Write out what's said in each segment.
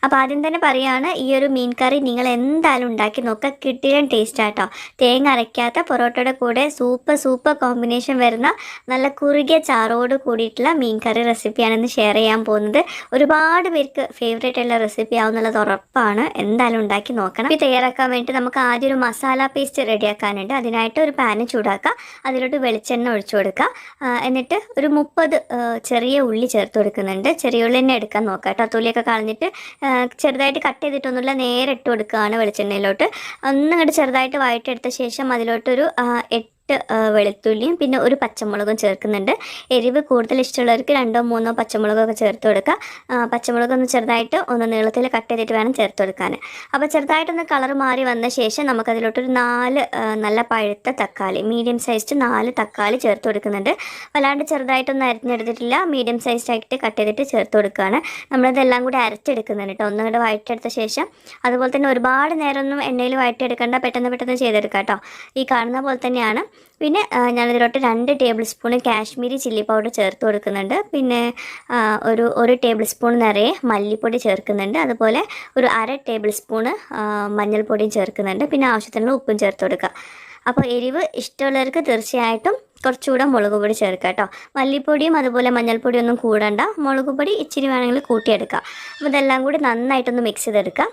അപ്പോൾ ആദ്യം തന്നെ പറയുകയാണ്, ഈ ഒരു മീൻ കറി നിങ്ങൾ എന്തായാലും ഉണ്ടാക്കി നോക്കുക, കിട്ടിയാൻ ടേസ്റ്റ് ആട്ടോ. തേങ്ങ അരയ്ക്കാത്ത പൊറോട്ടയുടെ കൂടെ സൂപ്പർ കോമ്പിനേഷൻ വരുന്ന നല്ല കുറുകിയ ചാറോട് കൂടിയിട്ടുള്ള മീൻ കറി റെസിപ്പിയാണെന്ന് ഷെയർ ചെയ്യാൻ പോകുന്നത്. ഒരുപാട് പേർക്ക് ഫേവറേറ്റ് ഉള്ള റെസിപ്പി ആവുന്നുള്ളത് ഉറപ്പാണ്. എന്തായാലും ഉണ്ടാക്കി നോക്കണം. ഇത് തയ്യാറാക്കാൻ വേണ്ടിയിട്ട് നമുക്ക് ആദ്യം ഒരു മസാല പേസ്റ്റ് റെഡിയാക്കാനുണ്ട്. അതിനായിട്ട് ഒരു പാന് ചൂടാക്കുക, അതിലോട്ട് വെളിച്ചെണ്ണ ഒഴിച്ചു കൊടുക്കുക. എന്നിട്ട് ഒരു 30 ചെറിയ ഉള്ളി ചേർത്ത് കൊടുക്കുന്നുണ്ട്. ചെറിയ ഉള്ളി തന്നെ എടുക്കാൻ നോക്കാം കേട്ടോ. തൊലിയൊക്കെ കളഞ്ഞിട്ട് ചെറുതായിട്ട് കട്ട് ചെയ്തിട്ടൊന്നുമില്ല, നേരെ ഇട്ട് കൊടുക്കുകയാണ് വെളിച്ചെണ്ണയിലോട്ട്. ഒന്നിങ്ങോട്ട് ചെറുതായിട്ട് വഴറ്റിയെടുത്ത ശേഷം അതിലോട്ടൊരു 8 വെളുത്തുള്ളിയും പിന്നെ ഒരു പച്ചമുളകും ചേർക്കുന്നുണ്ട്. എരിവ് കൂടുതൽ ഇഷ്ടമുള്ളവർക്ക് 2-3 പച്ചമുളകൊക്കെ ചേർത്ത് കൊടുക്കുക. പച്ചമുളകൊന്ന് ചെറുതായിട്ട് ഒന്ന് നീളത്തിൽ കട്ട് ചെയ്തിട്ട് വേണം ചേർത്ത് കൊടുക്കാൻ. അപ്പോൾ ചെറുതായിട്ടൊന്ന് കളർ മാറി വന്ന ശേഷം നമുക്കതിലോട്ടൊരു 4 നല്ല പഴുത്ത തക്കാളി, മീഡിയം സൈസ്ഡ് 4 തക്കാളി ചേർത്ത് കൊടുക്കുന്നുണ്ട്. വല്ലാണ്ട് ചെറുതായിട്ടൊന്നും അരിഞ്ഞെടുത്തിട്ടില്ല, മീഡിയം സൈസ്ഡായിട്ട് കട്ട് ചെയ്തിട്ട് ചേർത്ത് കൊടുക്കുകയാണ്. നമ്മളിതെല്ലാം കൂടി അരച്ചെടുക്കുന്നുണ്ട് കേട്ടോ. ഒന്നുകൂടെ വഴറ്റിയെടുത്ത ശേഷം, അതുപോലെ തന്നെ ഒരുപാട് നേരമൊന്നും എണ്ണയിൽ വഴറ്റിയെടുക്കേണ്ട, പെട്ടെന്ന് ചെയ്തെടുക്കാം കേട്ടോ. ഈ കാണുന്ന പോലെ തന്നെയാണ്. പിന്നെ ഞാനിതിലോട്ട് 2 table spoon Kashmiri chilli powder ചേർത്ത് കൊടുക്കുന്നുണ്ട്. പിന്നെ ഒരു ടേബിൾ സ്പൂൺ നിറയെ മല്ലിപ്പൊടി ചേർക്കുന്നുണ്ട്. അതുപോലെ ഒരു 1/2 ടേബിൾ സ്പൂണ് മഞ്ഞൾപ്പൊടിയും ചേർക്കുന്നുണ്ട്. പിന്നെ ആവശ്യത്തിനുള്ള ഉപ്പും ചേർത്ത് കൊടുക്കുക. അപ്പോൾ എരിവ് ഇഷ്ടമുള്ളവർക്ക് തീർച്ചയായിട്ടും കുറച്ചുകൂടെ മുളക് പൊടി ചേർക്കുക കേട്ടോ. മല്ലിപ്പൊടിയും അതുപോലെ മഞ്ഞൾപ്പൊടിയും ഒന്നും കൂടണ്ട, മുളക് പൊടി ഇച്ചിരി വേണമെങ്കിൽ കൂട്ടിയെടുക്കുക. അപ്പോൾ ഇതെല്ലാം കൂടി നന്നായിട്ടൊന്ന് മിക്സ് ചെയ്തെടുക്കുക.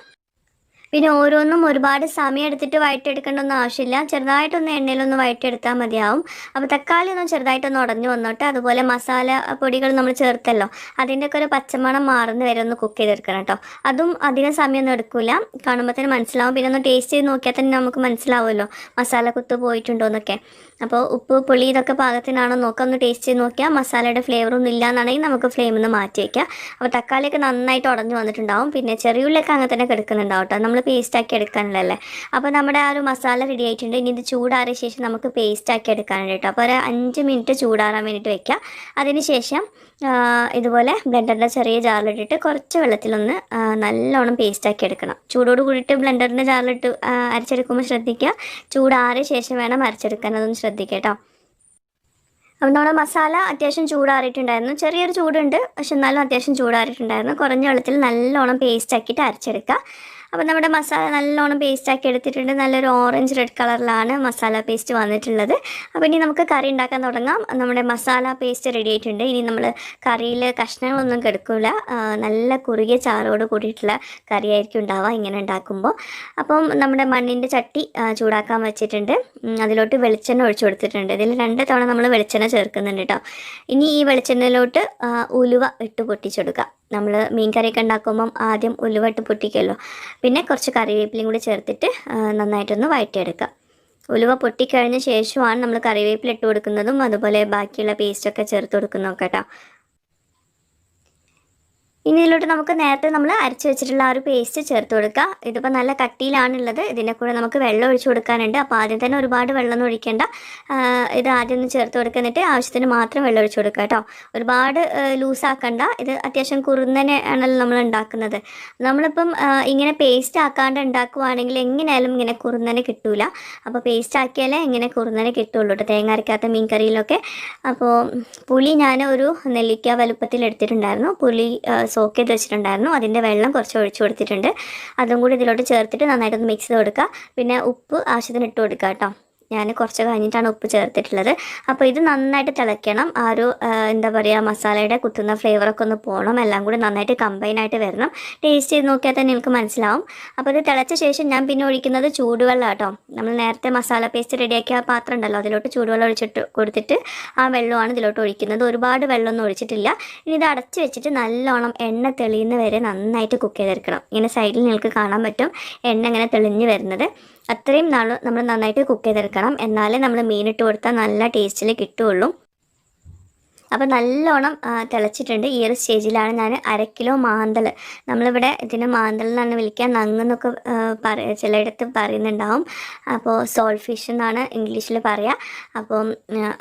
പിന്നെ ഓരോന്നും ഒരുപാട് സമയം എടുത്തിട്ട് വഴറ്റിയെടുക്കേണ്ടൊന്നും ആവശ്യമില്ല, ചെറുതായിട്ടൊന്ന് എണ്ണയിലൊന്ന് വഴറ്റിയെടുത്താൽ മതിയാവും. അപ്പോൾ തക്കാളി ഒന്ന് ചെറുതായിട്ടൊന്ന് ഉടഞ്ഞു വന്നോട്ടെ. അതുപോലെ മസാല പൊടികൾ നമ്മൾ ചേർത്തല്ലോ, അതിൻ്റെയൊക്കെ ഒരു പച്ചമണം മാറുന്ന വരെ ഒന്ന് കുക്ക് ചെയ്തെടുക്കണം കേട്ടോ. അതും അധികം സമയമൊന്നും എടുക്കില്ല, കാണുമ്പോൾ തന്നെ മനസ്സിലാവും. പിന്നെ ഒന്ന് ടേസ്റ്റ് ചെയ്ത് നോക്കിയാൽ തന്നെ നമുക്ക് മനസ്സിലാവുമല്ലോ മസാല കുത്ത് പോയിട്ടുണ്ടോ എന്നൊക്കെ. അപ്പോൾ ഉപ്പ് പുളി ഇതൊക്കെ പാകത്തിനാണോ നോക്കുക, ഒന്ന് ടേസ്റ്റ് ചെയ്ത് നോക്കിയാൽ മസാലയുടെ ഫ്ലേവറൊന്നും ഇല്ല എന്നാണെങ്കിൽ നമുക്ക് ഫ്ലെയിമിൽ നിന്ന് മാറ്റി വയ്ക്കുക. അപ്പോൾ തക്കാളിയൊക്കെ നന്നായിട്ട് ഉടഞ്ഞു വന്നിട്ടുണ്ടാവും. പിന്നെ ചെറിയുള്ളിയൊക്കെ അങ്ങനെ തന്നെ കിടക്കുന്നുണ്ടാവും കേട്ടോ, നമ്മൾ പേസ്റ്റാക്കി എടുക്കാനുള്ളതല്ലേ. അപ്പോൾ നമ്മുടെ ആ ഒരു മസാല റെഡി ആയിട്ടുണ്ട്. ഇനി ഇത് ചൂടാറിയ ശേഷം നമുക്ക് പേസ്റ്റാക്കി എടുക്കാനുണ്ട് കേട്ടോ. അപ്പോൾ ഒരു 5 മിനിറ്റ് ചൂടാറാൻ വേണ്ടിയിട്ട് വെക്കുക. അതിന് ശേഷം ഇതുപോലെ ബ്ലെൻഡറിൻ്റെ ചെറിയ ജാറിലിട്ടിട്ട് കുറച്ച് വെള്ളത്തിലൊന്ന് നല്ലോണം പേസ്റ്റാക്കി എടുക്കണം. ചൂടോട് കൂടിയിട്ട് ബ്ലെൻഡറിൻ്റെ ജാറിലിട്ട് അരച്ചെടുക്കുമ്പോൾ ശ്രദ്ധിക്കുക, ചൂടാറിയ ശേഷം വേണം അരച്ചെടുക്കാൻ, അതൊന്ന് ശ്രദ്ധിക്കുക കേട്ടോ. അപ്പം നമ്മുടെ മസാല അത്യാവശ്യം ചൂടാറിയിട്ടുണ്ടായിരുന്നു, ചെറിയൊരു ചൂടുണ്ട്, പക്ഷെ എന്നാലും അത്യാവശ്യം ചൂടാറിയിട്ടുണ്ടായിരുന്നു. കുറഞ്ഞ വെള്ളത്തിൽ നല്ലോണം പേസ്റ്റ് ആക്കിയിട്ട് അരച്ചെടുക്കുക. അപ്പോൾ നമ്മുടെ മസാല നല്ലോണം പേസ്റ്റാക്കി എടുത്തിട്ടുണ്ട്. നല്ലൊരു ഓറഞ്ച് റെഡ് കളറിലാണ് മസാല പേസ്റ്റ് വന്നിട്ടുള്ളത്. അപ്പോൾ ഇനി നമുക്ക് കറി ഉണ്ടാക്കാൻ തുടങ്ങാം. നമ്മുടെ മസാല പേസ്റ്റ് റെഡി ആയിട്ടുണ്ട്. ഇനി നമ്മൾ കറിയിൽ കഷ്ണങ്ങളൊന്നും കെടുക്കില്ല, നല്ല കുറുകിയ ചാറോട് കൂടിയിട്ടുള്ള കറിയായിരിക്കും ഉണ്ടാവുക ഇങ്ങനെ ഉണ്ടാക്കുമ്പോൾ. അപ്പം നമ്മുടെ മണ്ണിൻ്റെ ചട്ടി ചൂടാക്കാൻ വെച്ചിട്ടുണ്ട്. അതിലോട്ട് വെളിച്ചെണ്ണ ഒഴിച്ചു കൊടുത്തിട്ടുണ്ട്. ഇതിൽ 2 തവണ നമ്മൾ വെളിച്ചെണ്ണ ചേർക്കുന്നുണ്ട് കേട്ടോ. ഇനി ഈ വെളിച്ചെണ്ണയിലോട്ട് ഉലുവ ഇട്ട് പൊട്ടിച്ചെടുക്കുക. നമ്മൾ മീൻ കറിയൊക്കെ ഉണ്ടാക്കുമ്പം ആദ്യം ഉലുവ ഇട്ട് പൊട്ടിക്കുമല്ലോ. പിന്നെ കുറച്ച് കറിവേപ്പിലയും കൂടി ചേർത്തിട്ട് നന്നായിട്ടൊന്ന് വഴറ്റിയെടുക്കുക. ഉലുവ പൊട്ടിക്കഴിഞ്ഞ ശേഷമാണ് നമ്മൾ കറിവേപ്പില ഇട്ട് കൊടുക്കുന്നതും അതുപോലെ ബാക്കിയുള്ള പേസ്റ്റൊക്കെ ചേർത്ത് കൊടുക്കുന്നതൊക്കെ കേട്ടോ. ഇനി ഇതിലോട്ട് നമുക്ക് നേരത്തെ നമ്മൾ അരച്ച് വെച്ചിട്ടുള്ള ആ ഒരു പേസ്റ്റ് ചേർത്ത് കൊടുക്കുക. ഇതിപ്പോൾ നല്ല കട്ടിയിലാണുള്ളത്, ഇതിൻ്റെ കൂടെ നമുക്ക് വെള്ളം ഒഴിച്ചു കൊടുക്കാനുണ്ട്. അപ്പോൾ ആദ്യം തന്നെ ഒരുപാട് വെള്ളമൊന്നും ഒഴിക്കേണ്ട, ഇത് ആദ്യം ഒന്ന് ചേർത്ത് കൊടുക്കുന്നിട്ട് ആവശ്യത്തിന് മാത്രം വെള്ളം ഒഴിച്ചു കൊടുക്കുക കേട്ടോ. ഒരുപാട് ലൂസാക്കണ്ട, ഇത് അത്യാവശ്യം കുറുന്നനെ ആണല്ലോ നമ്മൾ ഉണ്ടാക്കുന്നത്. നമ്മളിപ്പം ഇങ്ങനെ പേസ്റ്റ് ആക്കാണ്ട് ഉണ്ടാക്കുവാണെങ്കിൽ എങ്ങനെയായാലും ഇങ്ങനെ കുറുന്നനെ കിട്ടൂല. അപ്പോൾ പേസ്റ്റ് ആക്കിയാലേ ഇങ്ങനെ കുറുന്നനെ കിട്ടുള്ളൂ കേട്ടോ, തേങ്ങ അരക്കാത്ത മീൻ കറിയിലൊക്കെ. അപ്പോൾ പുളി ഞാൻ ഒരു നെല്ലിക്ക വലുപ്പത്തിൽ എടുത്തിട്ടുണ്ടായിരുന്നു, പുളി സോക്ക് ചെയ്ത് വെച്ചിട്ടുണ്ടായിരുന്നു. അതിൻ്റെ വെള്ളം കുറച്ച് ഒഴിച്ചു കൊടുത്തിട്ടുണ്ട്. അതും കൂടി ഇതിലോട്ട് ചേർത്തിട്ട് നന്നായിട്ടൊന്ന് മിക്സ് ചെയ്ത് കൊടുക്കുക. പിന്നെ ഉപ്പ് ആവശ്യത്തിന് ഇട്ട് കൊടുക്കുക കേട്ടോ. ഞാൻ കുറച്ച് കഴിഞ്ഞിട്ടാണ് ഉപ്പ് ചേർത്തിട്ടുള്ളത്. അപ്പോൾ ഇത് നന്നായിട്ട് തിളയ്ക്കണം. ആ ഒരു എന്താ പറയുക, മസാലയുടെ കുത്തുന്ന ഫ്ലേവറൊക്കെ ഒന്ന് പോകണം, എല്ലാം കൂടി നന്നായിട്ട് കമ്പൈനായിട്ട് വരണം. ടേസ്റ്റ് ചെയ്ത് നോക്കിയാൽ തന്നെ നിങ്ങൾക്ക് മനസ്സിലാവും. അപ്പോൾ ഇത് തിളച്ച ശേഷം ഞാൻ പിന്നെ ഒഴിക്കുന്നത് ചൂടുവെള്ളം കേട്ടോ. നമ്മൾ നേരത്തെ മസാല പേസ്റ്റ് റെഡിയാക്കിയ പാത്രം ഉണ്ടല്ലോ, അതിലോട്ട് ചൂടുവെള്ളം ഒഴിച്ചിട്ട് കൊടുത്തിട്ട് ആ വെള്ളമാണ് ഇതിലോട്ട് ഒഴിക്കുന്നത്. ഒരുപാട് വെള്ളമൊന്നും ഒഴിച്ചിട്ടില്ല. ഇനി ഇത് അടച്ച് വെച്ചിട്ട് നല്ലോണം എണ്ണ തെളിയുന്ന വരെ നന്നായിട്ട് കുക്ക് ചെയ്തെടുക്കണം. ഇങ്ങനെ സൈഡിൽ നിങ്ങൾക്ക് കാണാൻ പറ്റും എണ്ണ ഇങ്ങനെ തെളിഞ്ഞ് വരുന്നത്. അത്രയും നാൾ നമ്മൾ നന്നായിട്ട് കുക്ക് ചെയ്തെടുക്കണം, എന്നാലേ നമ്മൾ മീനിട്ട് കൊടുത്താൽ നല്ല ടേസ്റ്റിൽ കിട്ടുകയുള്ളൂ. അപ്പോൾ നല്ലോണം തിളച്ചിട്ടുണ്ട്. ഈ ഒരു സ്റ്റേജിലാണ് ഞാൻ 1/2 കിലോ മാന്തൽ, നമ്മളിവിടെ ഇതിന് മാന്തൽ എന്നാണ് വിളിക്കുക, നങ്ങെന്നൊക്കെ ചിലയിടത്ത് പറയുന്നുണ്ടാവും. അപ്പോൾ സോൾ ഫിഷ് എന്നാണ് ഇംഗ്ലീഷിൽ പറയുക. അപ്പം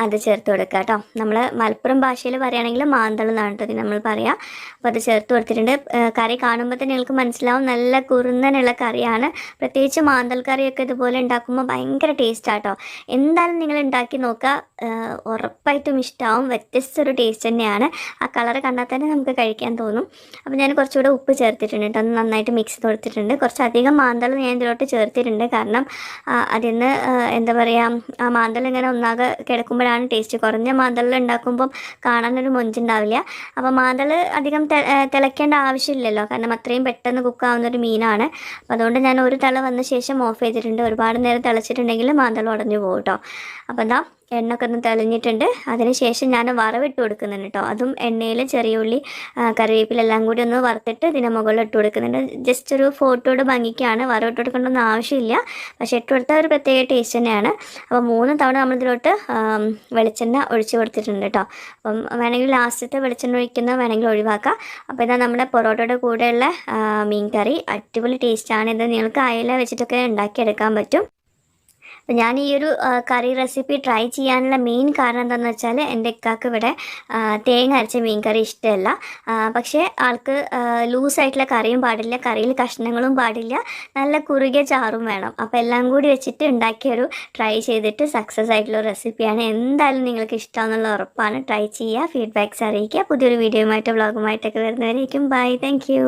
അത് ചേർത്ത് കൊടുക്കുക കേട്ടോ. നമ്മൾ മലപ്പുറം ഭാഷയിൽ പറയുകയാണെങ്കിൽ മാന്തൽ എന്നാണ് കേട്ടോ നമ്മൾ പറയുക. അപ്പോൾ അത് ചേർത്ത് കൊടുത്തിട്ടുണ്ട്. കറി കാണുമ്പോൾ തന്നെ നിങ്ങൾക്ക് മനസ്സിലാവും നല്ല കുറുന്നനുള്ള കറിയാണ്. പ്രത്യേകിച്ച് മാന്തൽ കറിയൊക്കെ ഇതുപോലെ ഉണ്ടാക്കുമ്പോൾ ഭയങ്കര ടേസ്റ്റാട്ടോ. എന്തായാലും നിങ്ങൾ ഉണ്ടാക്കി നോക്കുക, ഉറപ്പായിട്ടും ഇഷ്ടമാവും. വ്യത്യസ്ത ഒരു ടേസ്റ്റ് തന്നെയാണ്. ആ കളർ കണ്ടാൽ തന്നെ നമുക്ക് കഴിക്കാൻ തോന്നും. അപ്പോൾ ഞാൻ കുറച്ചുകൂടെ ഉപ്പ് ചേർത്തിട്ടുണ്ട് കേട്ടോ. ഒന്ന് നന്നായിട്ട് മിക്സ് ചെയ്ത് കൊടുത്തിട്ടുണ്ട്. കുറച്ചധികം മാന്തൾ ഞാൻ ഇതിലോട്ട് ചേർത്തിട്ടുണ്ട്. കാരണം അതിൽ നിന്ന് എന്താ പറയുക, ആ മാന്തൾ ഇങ്ങനെ ഒന്നാകെ കിടക്കുമ്പോഴാണ് ടേസ്റ്റ്. കുറഞ്ഞ മാന്തളിൽ ഉണ്ടാക്കുമ്പം കാണാനൊരു മൊഞ്ചുണ്ടാവില്ല. അപ്പോൾ മാന്തൾ അധികം തിളയ്ക്കേണ്ട ആവശ്യമില്ലല്ലോ, കാരണം അത്രയും പെട്ടെന്ന് കുക്കാവുന്നൊരു മീനാണ്. അപ്പോൾ അതുകൊണ്ട് ഞാൻ ഒരു തിള വന്ന ശേഷം ഓഫ് ചെയ്തിട്ടുണ്ട്. ഒരുപാട് നേരം തിളച്ചിട്ടുണ്ടെങ്കിൽ മാന്തൾ ഉടഞ്ഞു പോകും കേട്ടോ. അപ്പോൾ എന്താ എണ്ണയൊക്കെ ഒന്ന് തെളിഞ്ഞിട്ടുണ്ട്. അതിനുശേഷം ഞാൻ വറവിട്ട് കൊടുക്കുന്നുണ്ട് കേട്ടോ. അതും എണ്ണയിൽ ചെറിയ ഉള്ളി, കറിവേപ്പിലെല്ലാം കൂടി ഒന്ന് വറുത്തിട്ട് ഇതിന് മുകളിൽ ഇട്ട് കൊടുക്കുന്നുണ്ട്. ജസ്റ്റ് ഒരു ഫോട്ടോയുടെ ഭംഗിക്കാണ്, വറവിട്ട് കൊടുക്കേണ്ടൊന്നും ആവശ്യമില്ല. പക്ഷേ ഇട്ട് കൊടുത്താൽ ഒരു പ്രത്യേക ടേസ്റ്റ് തന്നെയാണ്. അപ്പോൾ 3 തവണ നമ്മളിതിലോട്ട് വെളിച്ചെണ്ണ ഒഴിച്ച് കൊടുത്തിട്ടുണ്ട് കേട്ടോ. അപ്പം വേണമെങ്കിൽ ലാസ്റ്റത്തെ വെളിച്ചെണ്ണ ഒഴിക്കുന്നത് വേണമെങ്കിൽ ഒഴിവാക്കാം. അപ്പോൾ ഇതാ നമ്മുടെ പൊറോട്ടയുടെ കൂടെയുള്ള മീൻ കറി അടിപൊളി ടേസ്റ്റാണ്. ഇത് നിങ്ങൾക്ക് അയല വെച്ചിട്ടൊക്കെ ഉണ്ടാക്കിയെടുക്കാൻ പറ്റും. അപ്പോൾ ഞാൻ ഈ ഒരു കറി റെസിപ്പി ട്രൈ ചെയ്യാനുള്ള മെയിൻ കാരണം എന്താണെന്ന് വെച്ചാൽ എൻ്റെ ഇക്കാക്ക് ഇവിടെ തേങ്ങ അരച്ച മീൻ കറി ഇഷ്ടമല്ല. പക്ഷേ ആൾക്ക് ലൂസായിട്ടുള്ള കറിയും പാടില്ല, കറിയിൽ കഷ്ണങ്ങളും പാടില്ല, നല്ല കുറുകിയ ചാറും വേണം. അപ്പോൾ എല്ലാം കൂടി വെച്ചിട്ട് ഉണ്ടാക്കിയൊരു ട്രൈ ചെയ്തിട്ട് സക്സസ് ആയിട്ടുള്ള റെസിപ്പിയാണ്. എന്തായാലും നിങ്ങൾക്ക് ഇഷ്ടമാണെന്നുള്ള ഉറപ്പാണ്. ട്രൈ ചെയ്യുക, ഫീഡ്ബാക്ക്സ് അറിയിക്കുക. പുതിയൊരു വീഡിയോയുമായിട്ട് വ്ളോഗുമായിട്ടൊക്കെ വരുന്നവരേക്കും ബൈ. Thank you.